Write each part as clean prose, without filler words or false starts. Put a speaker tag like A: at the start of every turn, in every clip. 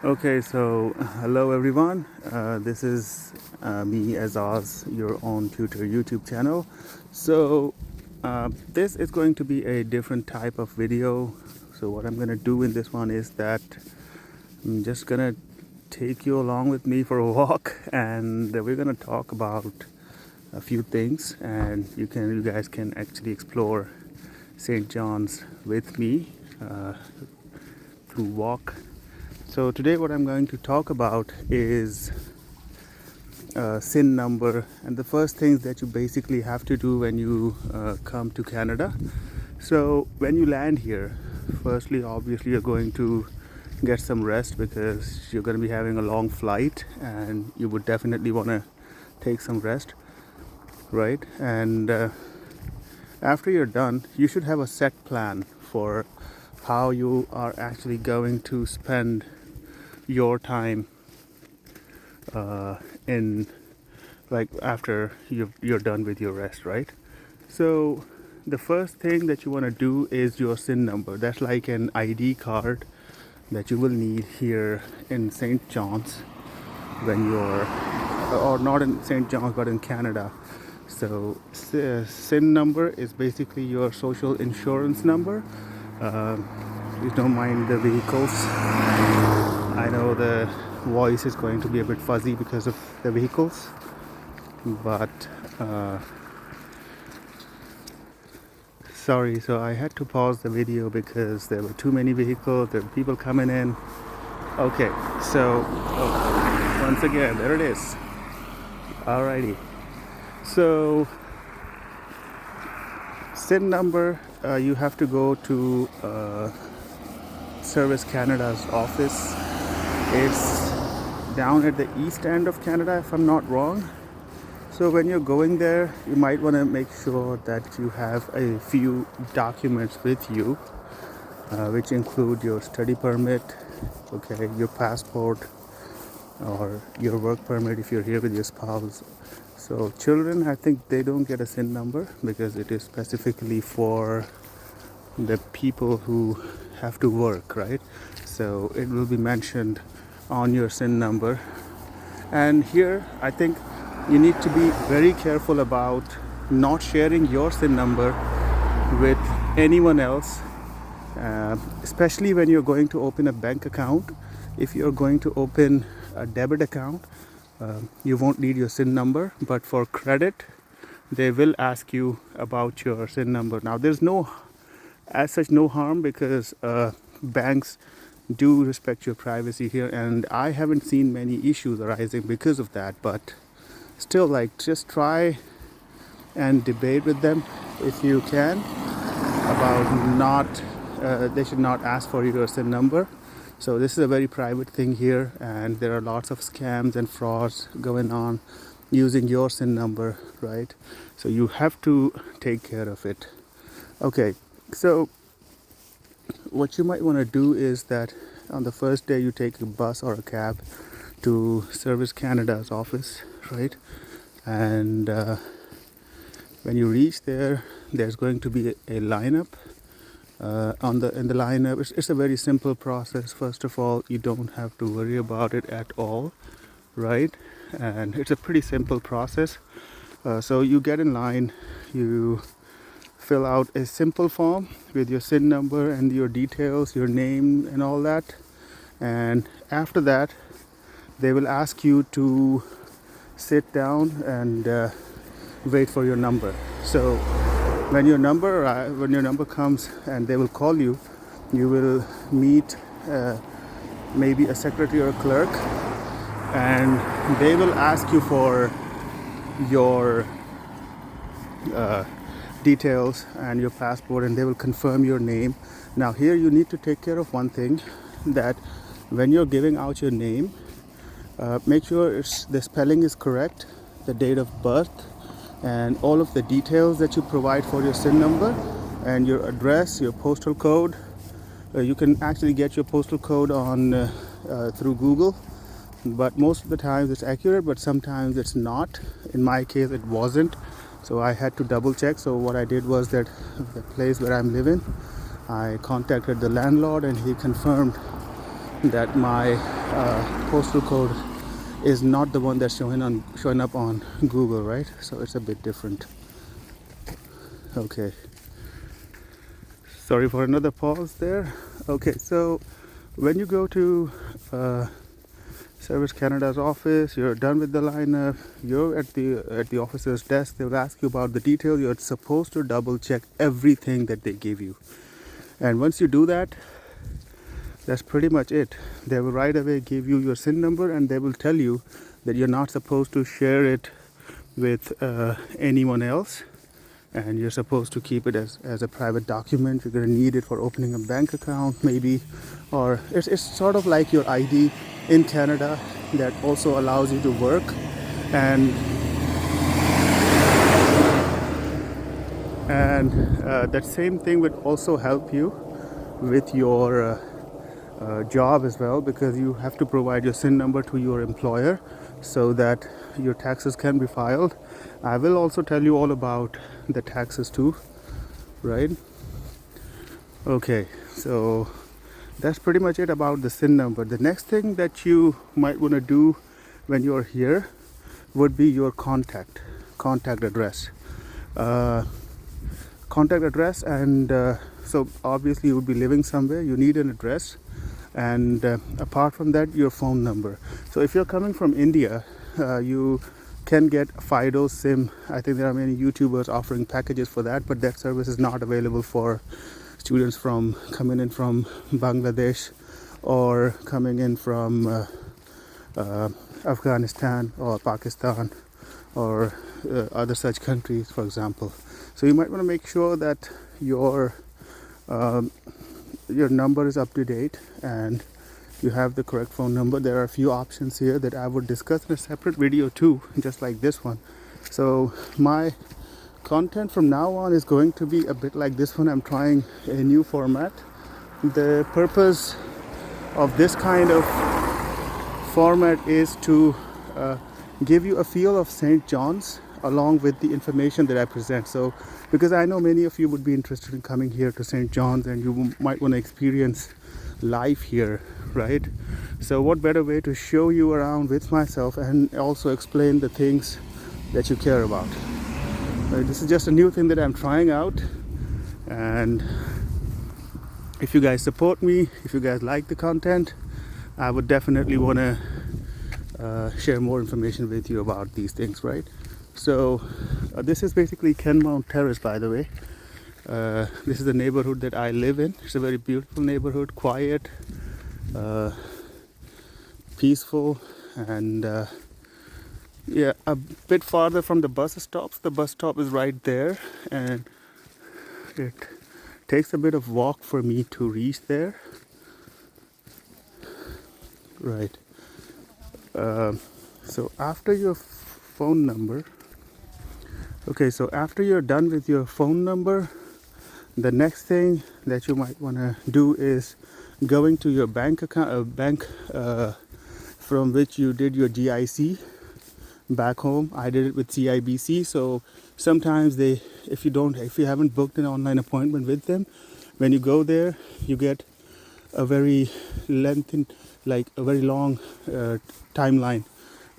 A: Okay, so hello everyone. This is me Azaz, your own tutor YouTube channel. So this is going to be a different type of video. So what I'm going to do in this one is that I'm just going to take you along with me for a walk, and we're going to talk about a few things, and you guys can actually explore St. John's with me through walk. So today what I'm going to talk about is SIN number and the first things that you basically have to do when you come to Canada. So when you land here, firstly obviously you're going to get some rest because you're going to be having a long flight and you would definitely want to take some rest, right? And after you're done, you should have a set plan for how you are actually going to spend your time in, like, after you're done with your rest, right? So the first thing that you want to do is your SIN number. That's like an ID card that you will need here in St. John's when you're, or not in St. John's but in Canada. So SIN number is basically your social insurance number. Please don't mind the vehicles. I know the voice is going to be a bit fuzzy because of the vehicles, but sorry. So I had to pause the video because there were too many vehicles, there were people coming in. Okay, so once again, there it is. Alrighty. So SIN number, you have to go to Service Canada's office. It's down at the east end of Canada, if I'm not wrong. So when you're going there, you might want to make sure that you have a few documents with you, which include your study permit, okay, your passport, or your work permit if you're here with your spouse. So children, I think they don't get a SIN number because it is specifically for the people who have to work, right? So it will be mentioned on your SIN number. And here I think you need to be very careful about not sharing your SIN number with anyone else, especially when you're going to open a bank account. If you're going to open a debit account, you won't need your SIN number, but for credit they will ask you about your SIN number. Now there's no, as such, no harm because banks do respect your privacy here, and I haven't seen many issues arising because of that. But still, like, just try and debate with them if you can about not they should not ask for your SIN number. So this is a very private thing here, and there are lots of scams and frauds going on using your SIN number, right? So you have to take care of it. Okay, so what you might want to do is that on the first day you take a bus or a cab to Service Canada's office, right? And when you reach there, there's going to be a lineup. In the lineup, it's a very simple process. First of all, you don't have to worry about it at all, right? And it's a pretty simple process. So you get in line, you fill out a simple form with your SIN number and your details, your name and all that. And after that, they will ask you to sit down and wait for your number. So when your number comes and they will call you, you will meet maybe a secretary or a clerk, and they will ask you for your details and your passport, and they will confirm your name. Now here you need to take care of one thing, that when you're giving out your name, make sure the spelling is correct, the date of birth, and all of the details that you provide for your SIN number, and your address, your postal code. You can actually get your postal code on through Google, but most of the times it's accurate, but sometimes it's not. In my case it wasn't, so I had to double check. So what I did was that the place where I'm living, I contacted the landlord and he confirmed that my postal code is not the one that's showing up on Google, right? So it's a bit different. Okay, sorry for another pause there. Okay, so when you go to Service Canada's office, you're done with the lineup, you're at the officer's desk, they'll ask you about the details. You're supposed to double check everything that they give you, and once you do that, that's pretty much it. They will right away give you your SIN number, and they will tell you that you're not supposed to share it with anyone else, and you're supposed to keep it as a private document. You're going to need it for opening a bank account maybe, or it's sort of like your ID in Canada that also allows you to work. And that same thing would also help you with your job as well, because you have to provide your SIN number to your employer so that your taxes can be filed. I will also tell you all about the taxes too, right? Okay, so that's pretty much it about the SIN number. The next thing that you might want to do when you're here would be your contact address. Contact address, and so obviously you would be living somewhere, you need an address, and apart from that, your phone number. So if you're coming from India, you can get Fido SIM. I think there are many YouTubers offering packages for that, but that service is not available for students from coming in from Bangladesh or coming in from Afghanistan or Pakistan or other such countries, for example. So you might want to make sure that your number is up to date and you have the correct phone number. There are a few options here that I would discuss in a separate video too, just like this one. So my content from now on is going to be a bit like this one. I'm trying a new format. The purpose of this kind of format is to give you a feel of St. John's along with the information that I present. So because I know many of you would be interested in coming here to St. John's and you might want to experience life here, right? So what better way to show you around with myself and also explain the things that you care about. This is just a new thing that I'm trying out, and if you guys support me, if you guys like the content, I would definitely want to share more information with you about these things, right? So this is basically Kenmount Terrace, by the way. This is the neighborhood that I live in. It's a very beautiful neighborhood, quiet, peaceful, and yeah, a bit farther from the bus stops. The bus stop is right there, and it takes a bit of walk for me to reach there. Right. So after your phone number, okay, so after you're done with your phone number, the next thing that you might want to do is going to your bank account, from which you did your GIC back home. I did it with CIBC. So sometimes if you haven't booked an online appointment with them, when you go there, you get a very long timeline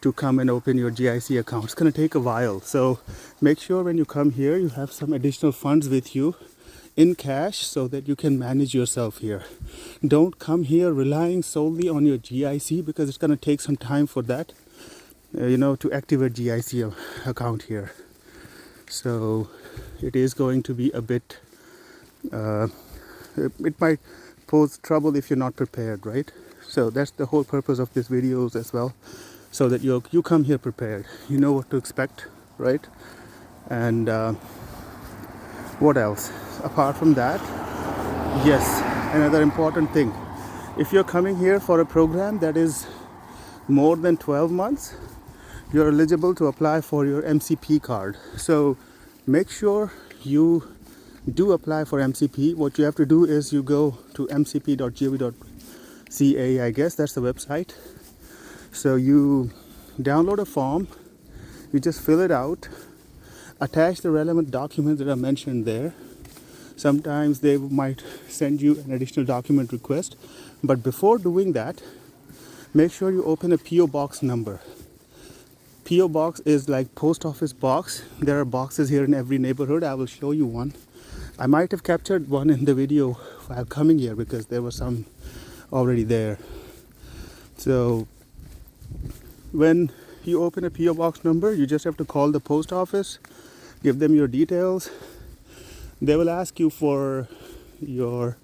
A: to come and open your GIC account. It's going to take a while. So make sure when you come here, you have some additional funds with you in cash so that you can manage yourself here. Don't come here relying solely on your GIC, because it's going to take some time for that, to activate GIC account here. So it is going to be a bit, it might pose trouble if you're not prepared, right? So that's the whole purpose of these videos as well, so that you come here prepared, you know what to expect, right? And what else apart from that? Yes, another important thing, if you're coming here for a program that is more than 12 months, you're eligible to apply for your MCP card. So make sure you do apply for MCP. What you have to do is you go to mcp.gov.ca, I guess that's the website. So you download a form, you just fill it out, attach the relevant documents that are mentioned there. Sometimes they might send you an additional document request, but before doing that, make sure you open a PO box number. PO box is like post office box. There are boxes here in every neighborhood. I will show you one. I might have captured one in the video while coming here because there were some already there. So when you open a PO box number, you just have to call the post office, give them your details. They will ask you for your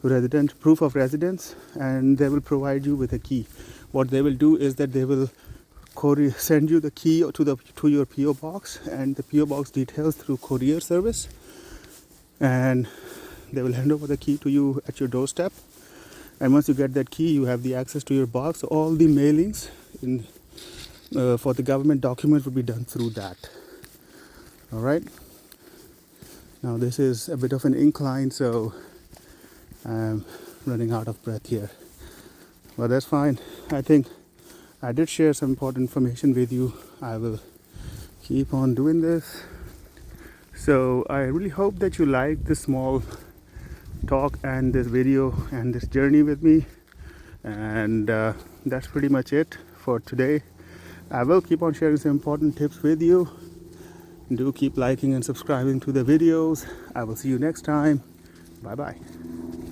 A: proof of residence, and they will provide you with a key. What they will do is that they will send you the key to your PO box and the PO box details through courier service, and they will hand over the key to you at your doorstep. And once you get that key, you have the access to your box. So all the mailings for the government documents will be done through that. All right. Now this is a bit of an incline, so I'm running out of breath here. But that's fine. I think I did share some important information with you. I will keep on doing this. So I really hope that you like this small talk and this video and this journey with me. And that's pretty much it for today. I will keep on sharing some important tips with you. Do keep liking and subscribing to the videos. I will see you next time. Bye bye.